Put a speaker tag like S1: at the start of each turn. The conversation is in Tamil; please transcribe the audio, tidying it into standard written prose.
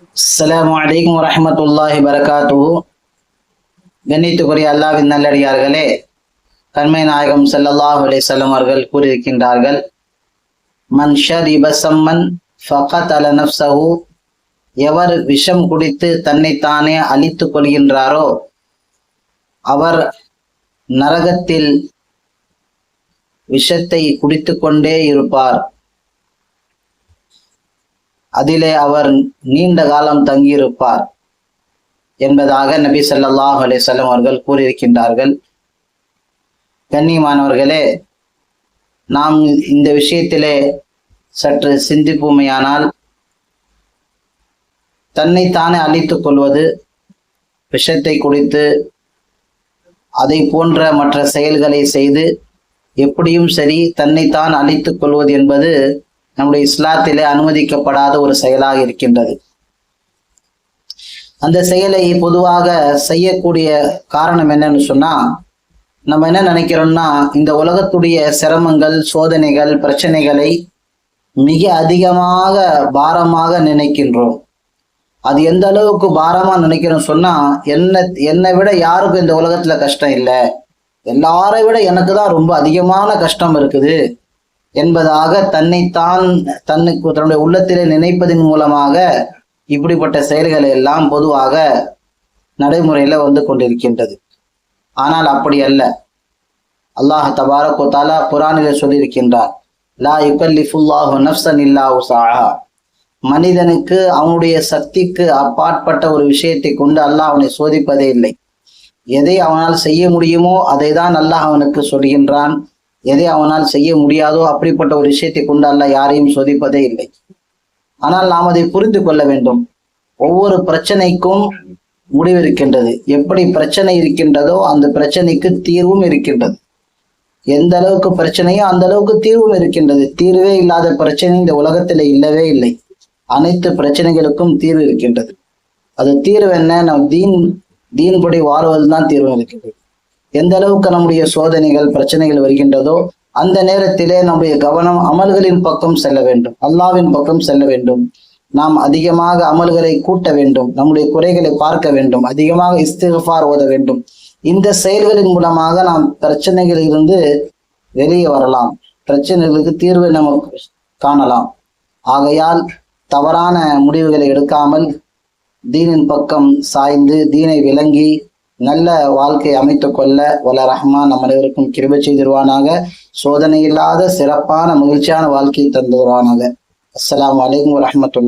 S1: அஸ்ஸலாமு அலைக்கும் வரஹ்மத்துல்லாஹி வரகாத்துஹு. கண்ணியத்துக்குரிய அல்லாஹ்வின் நல்லடியார்களே, கண்மை நாயகம் ஸல்லல்லாஹு அலைஹி வஸல்லம் அவர்கள் கூறியிருக்கின்றார்கள், மன் ஷரிப சம்மன் ஃபகதல நஃப்ஸஹு, எவர் விஷம் குடித்து தன்னைத்தானே அழித்துக் கொள்கின்றாரோ அவர் நரகத்தில் விஷத்தை குடித்து கொண்டே இருப்பார். அதிலே அவர் நீண்ட காலம் தங்கியிருப்பார் என்பதாக நபி ஸல்லல்லாஹு அலைஹி வஸல்லம் அவர்கள் கூறியிருக்கின்றார்கள். கண்ணியமானவர்களே, நாம் இந்த விஷயத்திலே சற்று சிந்திப்போமையானால், தன்னைத்தானே அழித்துக் கொள்வது, விஷத்தை குடித்து அதை போன்ற மற்ற செயல்களை செய்து எப்படியும் சரி தன்னைத்தான் அழித்துக் கொள்வது என்பது நம்முடைய இஸ்லாத்திலே அனுமதிக்கப்படாத ஒரு செயலாக இருக்கின்றது. அந்த செயலை பொதுவாக செய்யக்கூடிய காரணம் என்னன்னு சொன்னா, நம்ம என்ன நினைக்கிறோம்னா, இந்த உலகத்துடைய சிரமங்கள், சோதனைகள், பிரச்சனைகளை மிக அதிகமாக பாரமாக நினைக்கின்றோம். அது எந்த அளவுக்கு பாரமா நினைக்கிறோம் சொன்னா, என்னை விட யாருக்கும் இந்த உலகத்துல கஷ்டம் இல்லை, எல்லாரை விட எனக்கு தான் ரொம்ப அதிகமான கஷ்டம் இருக்குது என்பதாக தன்னுடைய உள்ளத்திலே நினைப்பதன் மூலமாக இப்படிப்பட்ட செயல்களை எல்லாம் பொதுவாக நடைமுறையில வந்து கொண்டிருக்கின்றது. ஆனால் அப்படி அல்ல. அல்லாஹ் தபாரக் வ தஆலா குர்ஆனிலே சொல்லியிருக்கின்றார், லா யுகல்லிஃபுல்லாஹு நஃப்ஸன் இல்லா உஸாஹா. மனிதனுக்கு அவனுடைய சக்திக்கு அப்பாற்பட்ட ஒரு விஷயத்தை கொண்டு அல்லாஹ் அவனை சோதிப்பதே இல்லை. எதை அவனால் செய்ய முடியுமோ அதை தான் அல்லாஹ் அவனுக்கு சொல்கின்றான். எதை அவனால் செய்ய முடியாதோ அப்படிப்பட்ட ஒரு விஷயத்தை கொண்டு அல்லாஹ் யாரையும் சோதிப்பதே இல்லை. ஆனால் நாம் அதை புரிந்து கொள்ள வேண்டும். ஒவ்வொரு பிரச்சனைக்கும் முடிவு இருக்கின்றது. எப்படி பிரச்சனை இருக்கின்றதோ அந்த பிரச்சனைக்கு தீர்வும் இருக்கின்றது. எந்த அளவுக்கு பிரச்சனையோ அந்த அளவுக்கு தீர்வும் இருக்கின்றது. தீர்வே இல்லாத பிரச்சனை இந்த உலகத்துல இல்லவே இல்லை. அனைத்து பிரச்சனைகளுக்கும் தீர்வு இருக்கின்றது. அது தீர்வு என்ன? நம் தீன்படி வாழ்வதுதான் தீர்வு இருக்கின்றது. எந்த அளவுக்கு நம்முடைய சோதனைகள், பிரச்சனைகள் வருகின்றதோ அந்த நேரத்திலே நம்முடைய கவனம் அமல்களின் பக்கம் செல்ல வேண்டும், அல்லாஹ்வின் பக்கம் செல்ல வேண்டும். நாம் அதிகமாக அமல்களை கூட்ட வேண்டும், நம்முடைய குறைகளை பார்க்க வேண்டும், அதிகமாக இஸ்திக்ஃபார் ஓத வேண்டும். இந்த செயல்களின் மூலமாக நாம் பிரச்சனைகளிலிருந்து வெளியே வரலாம், பிரச்சனைகளுக்கு தீர்வை நமக்கு காணலாம். ஆகையால் தவறான முடிவுகளை எடுக்காமல் தீனின் பக்கம் சாய்ந்து தீனை விளங்கி நல்ல வாழ்க்கை அமைத்துக் கொள்ள வல்ல ரஹ்மான் நம் அனைவருக்கும் கிருபை செய்திருவானாக. சோதனை இல்லாத சிறப்பான மகிழ்ச்சியான வாழ்க்கையை தந்துருவானாக. அஸ்ஸலாமு அலைக்கும் வரஹ்மத்துல்லாஹி.